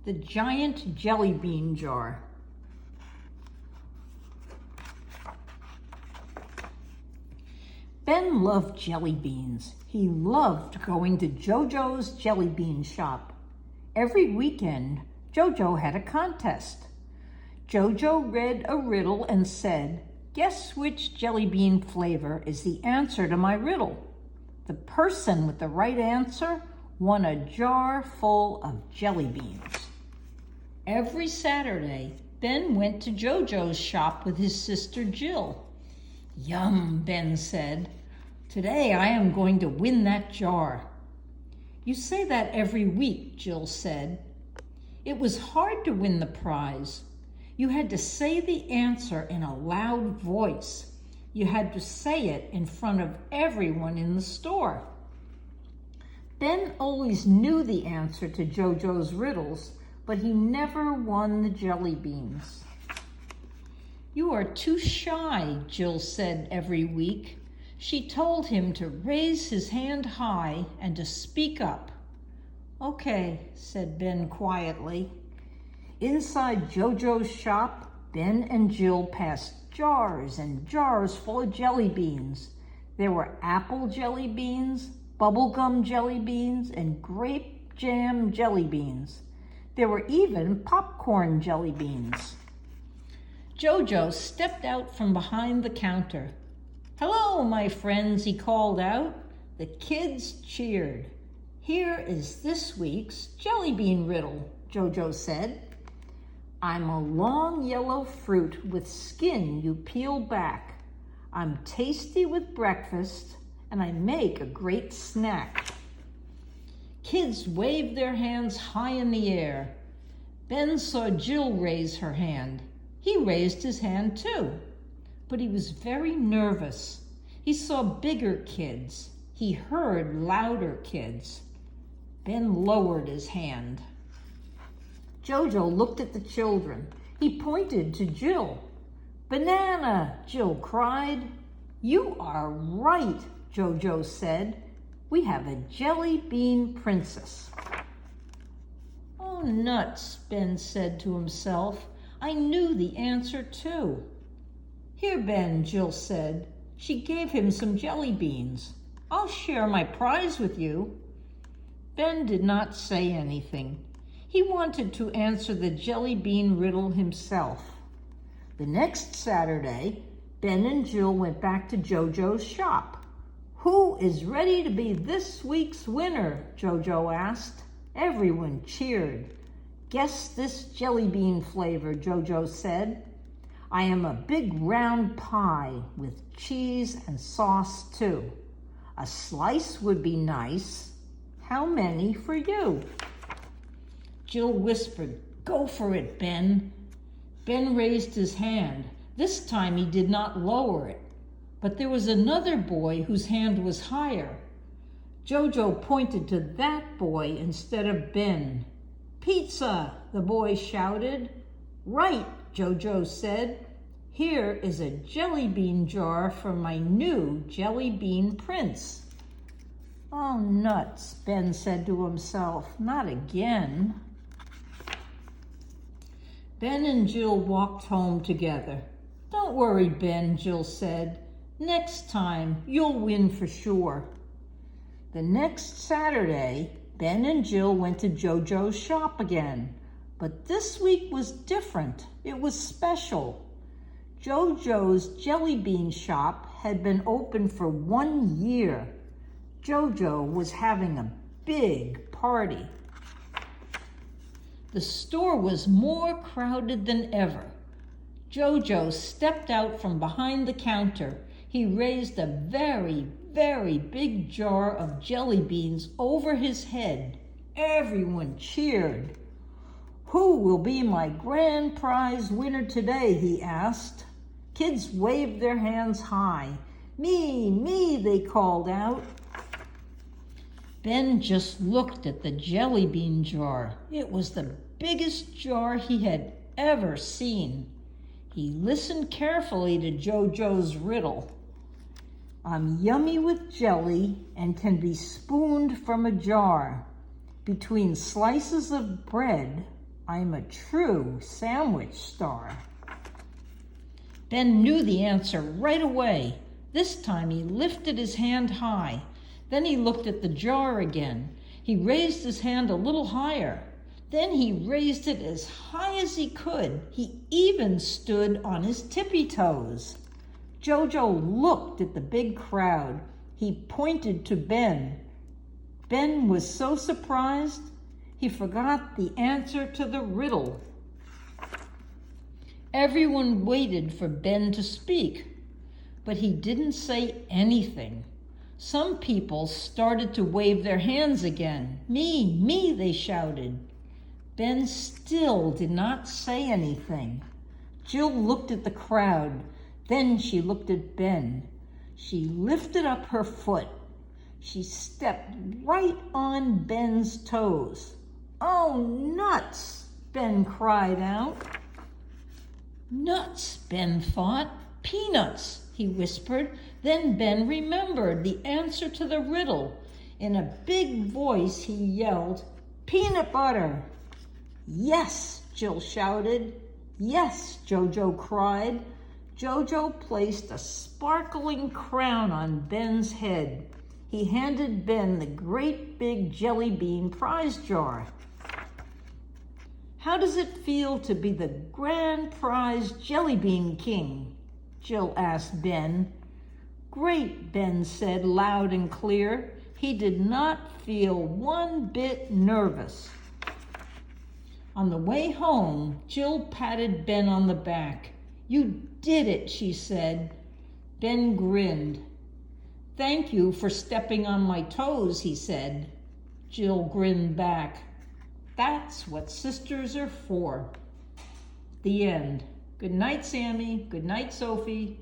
The giant jelly bean jar. Ben loved jelly beans. He loved going to JoJo's jelly bean shop. Every weekend, JoJo had a contest. JoJo read a riddle and said, "Guess which jelly bean flavor is the answer to my riddle?" The person with the right answer won a jar full of jelly beans. Every Saturday, Ben went to JoJo's shop with his sister Jill. "Yum," Ben said. "Today I am going to win that jar." "You say that every week," Jill said. It was hard to win the prize. You had to say the answer in a loud voice. You had to say it in front of everyone in the store. Ben always knew the answer to JoJo's riddles, but he never won the jelly beans. "You are too shy," Jill said every week. She told him to raise his hand high and to speak up. "Okay," said Ben quietly. Inside JoJo's shop, Ben and Jill passed jars and jars full of jelly beans. There were apple jelly beans, bubblegum jelly beans, and grape jam jelly beans. There were even popcorn jelly beans. JoJo stepped out from behind the counter. "Hello, my friends," he called out. The kids cheered. "Here is this week's jelly bean riddle," JoJo said. "I'm a long yellow fruit with skin you peel back. I'm tasty with breakfast, and I make a great snack." Kids waved their hands high in the air. Ben saw Jill raise her hand. He raised his hand too, but he was very nervous. He saw bigger kids. He heard louder kids. Ben lowered his hand. JoJo looked at the children. He pointed to Jill. "Banana!" Jill cried. "You are right," JoJo said. "We have a jelly bean princess." "Oh, nuts," Ben said to himself. "I knew the answer too." "Here, Ben," Jill said. She gave him some jelly beans. "I'll share my prize with you." Ben did not say anything. He wanted to answer the jelly bean riddle himself. The next Saturday, Ben and Jill went back to JoJo's shop. "Who is ready to be this week's winner?" JoJo asked. Everyone cheered. "Guess this jelly bean flavor," JoJo said. "I am a big round pie with cheese and sauce too. A slice would be nice. How many for you?" Jill whispered, "Go for it, Ben." Ben raised his hand. This time he did not lower it. But there was another boy whose hand was higher. JoJo pointed to that boy instead of Ben. "Pizza!" the boy shouted. "Right," JoJo said. "Here is a jelly bean jar for my new jelly bean prince." "Oh, nuts," Ben said to himself. "Not again." Ben and Jill walked home together. "Don't worry, Ben," Jill said. "Next time you'll win for sure." The next Saturday, Ben and Jill went to JoJo's shop again. But this week was different. It was special. JoJo's jelly bean shop had been open for 1 year. JoJo was having a big party. The store was more crowded than ever. JoJo stepped out from behind the counter. He raised a very, very big jar of jelly beans over his head. Everyone cheered. "Who will be my grand prize winner today?" he asked. Kids waved their hands high. "Me, me," they called out. Ben just looked at the jelly bean jar. It was the biggest jar he had ever seen. He listened carefully to JoJo's riddle. "I'm yummy with jelly and can be spooned from a jar. Between slices of bread, I'm a true sandwich star. Ben knew the answer right away. This time he lifted his hand high. Then he looked at the jar again. He raised his hand a little higher. Then he raised it as high as he could. He even stood on his tippy toes. Jojo looked at the big crowd. He pointed to Ben. Ben was so surprised, he forgot the answer to the riddle. Everyone waited for Ben to speak, but he didn't say anything. Some people started to wave their hands again. Me, me, they shouted. Ben still did not say anything. Jill looked at the crowd. Then she looked at Ben. She lifted up her foot. She stepped right on Ben's toes. Oh, nuts, Ben cried out. Nuts, Ben thought. Peanuts, he whispered. Then Ben remembered the answer to the riddle. In a big voice, he yelled, peanut butter. Yes, Jill shouted. Yes, Jojo cried. Jojo placed a sparkling crown on Ben's head. He handed Ben the great big jelly bean prize jar. How does it feel to be the grand prize jelly bean king? Jill asked Ben. Great, Ben said loud and clear. He did not feel one bit nervous. On the way home, Jill patted Ben on the back. You did it, she said. Ben grinned. Thank you for stepping on my toes, he said. Jill grinned back. That's what sisters are for. The end. Good night, Sammy. Good night, Sophie.